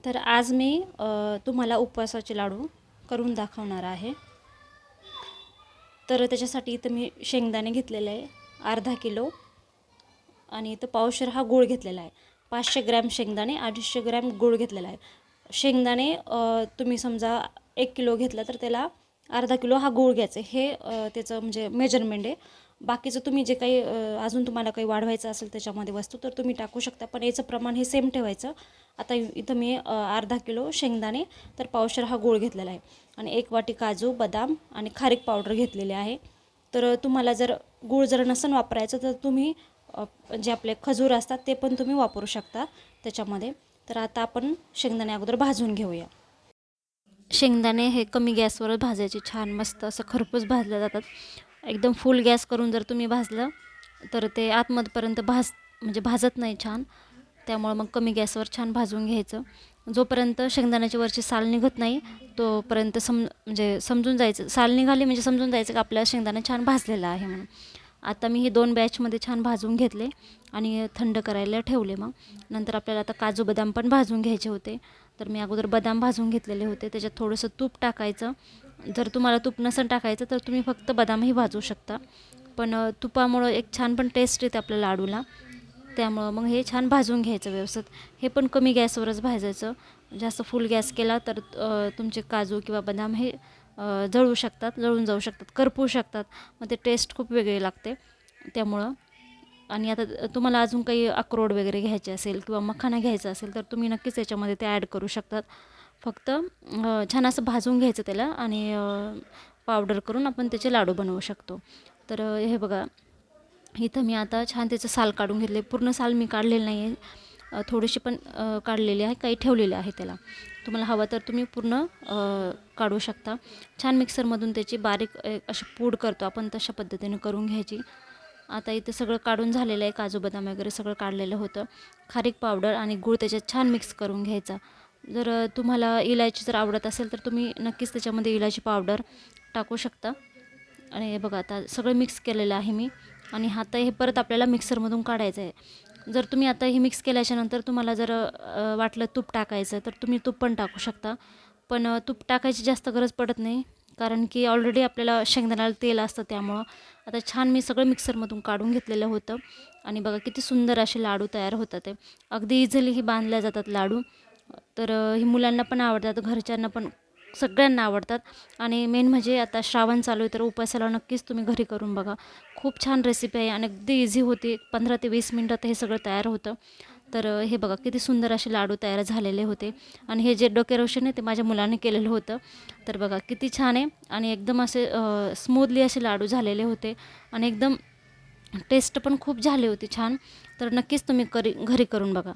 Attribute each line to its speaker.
Speaker 1: तर आज मी तुम्हाला उपवासाचे लाडू करून दाखवणार आहे. तर त्याच्यासाठी इथं मी शेंगदाणे घेतलेले आहे अर्धा किलो आणि इथं पावशेर हा गूळ घेतलेला आहे. 500 ग्रॅम शेंगदाणे, 250 ग्रॅम गूळ घेतलेला आहे. शेंगदाणे तुम्ही समजा 1 किलो घेतला तर त्याला अर्धा किलो हा गूळ घ्यायचा. हे त्याचं म्हणजे मेजरमेंट आहे. बाकीचं तुम्ही जे काही अजून तुम्हाला काही वाढवायचं असेल त्याच्यामध्ये वस्तू तर तुम्ही टाकू शकता, पण याचं प्रमाण हे सेम ठेवायचं. आता इथं मी अर्धा किलो शेंगदाणे तर पावशेर हा गूळ घेतलेला आहे आणि 1 वाटी काजू, बदाम आणि खारीक पावडर घेतलेली आहे. तर तुम्हाला जर गूळ जर नसेल वापरायचं तर तुम्ही जे आपले खजूर असतात ते पण तुम्ही वापरू शकता त्याच्यामध्ये. तर आता आपण शेंगदाणे अगोदर भाजून घेऊया. शेंगदाणे हे कमी गॅसवर भाजायचे, छान मस्त असं खरपूस भाजले जातात. एकदम फुल गॅस करून जर तुम्ही भाजलं तर ते आतमध्यपर्यंत म्हणजे भाजत नाही छान. त्यामुळं मग कमी गॅसवर छान भाजून घ्यायचं. जोपर्यंत शेंगदाण्याची वरची साल निघत नाही तोपर्यंत म्हणजे समजून जायचं. साल निघाली म्हणजे समजून जायचं की आपला शेंगदाणा छान भाजलेला आहे म्हणून. आता मी हे 2 बॅचमध्ये छान भाजून घेतले आणि थंड करायला ठेवले. मग नंतर आपल्याला आता काजू बदाम पण भाजून घ्यायचे होते. तर मी अगोदर बदाम भाजून घेतलेले होते. त्याच्यात थोडंसं तूप टाकायचं. जर तुम्हाला तूप नसेल टाकायचं तर तुम्ही फक्त बदामही भाजू शकता. पण तुपामुळं एक छान पण टेस्ट येते आपल्या लाडूला. त्यामुळं मग हे छान भाजून घ्यायचं व्यवस्थित. हे पण कमी गॅसवरच भाजायचं. जास्त फुल गॅस केला तर तुमचे काजू किंवा बदाम हे जळून जाऊ शकतात, करपू शकतात. मग ते टेस्ट खूप वेगळी लागते त्यामुळं. आणि आता तुम्हाला अजून काही अक्रोड वगैरे घ्यायचे असेल किंवा मखाना घ्यायचा असेल तर तुम्ही नक्कीच याच्यामध्ये ते ॲड करू शकतात. फक्त छान असं भाजून घ्यायचं त्याला आणि पावडर करून आपण त्याचे लाडू बनवू शकतो. तर हे बघा, इथं मी आता छान त्याचं साल काढून घेतले. पूर्ण साल मी काढलेलं नाही आहे, थोडीशी पण काढलेली आहे, काही ठेवलेले आहे त्याला. तुम्हाला हवं तर तुम्ही पूर्ण काढू शकता. छान मिक्सरमधून त्याची बारीक अशी पूड करतो आपण तशा पद्धतीने करून घ्यायची. आता इथं सगळं काढून झालेलं आहे, काजू बदाम वगैरे सगळं काढलेलं होतं. खारीक पावडर आणि गूळ त्याच्यात छान मिक्स करून घ्यायचा. जर तुम्हाला इलायची जर आवडत असेल तर तुम्ही नक्कीच त्याच्यामध्ये इलायची पावडर टाकू शकता. आणि हे बघा, आता सगळं मिक्स केलेलं आहे मी आणि आता हे परत आपल्याला मिक्सरमधून काढायचं आहे. जर तुम्ही आता हे मिक्स केल्याच्यानंतर तुम्हाला जर वाटलं तूप टाकायचं तर तुम्ही तूप पण टाकू शकता. पण तूप टाकायची जास्त गरज पडत नाही, कारण की ऑलरेडी आपल्याला शेंगदाण्याला तेल असतं. त्यामुळं आता छान मी सगळं मिक्सरमधून काढून घेतलेलं होतं आणि बघा किती सुंदर असे लाडू तयार होतात. ते अगदी इझिली ही बांधल्या जातात लाडू. तर ही मुलांना पण आवडतात, घरच्यांना पण सगळ्यांना आवडतात. आणि मेन म्हणजे आता श्रावण चालू आहे तर उपवासाला नक्कीच तुम्ही घरी करून बघा. खूप छान रेसिपी आहे आणि अगदी इझी होती. 15 ते 20 मिनटात हे सगळं तयार होतं. तर हे बघा किती सुंदर असे लाडू तयार झालेले होते. आणि हे जे डेकोरेशन आहे ते माझ्या मुलाने केलेलं होतं. तर बघा किती छान आहे आणि एकदम असे स्मूथली असे लाडू झालेले होते आणि एकदम टेस्ट पण खूप झाली होती छान. तर नक्कीच तुम्ही घरी करून बघा.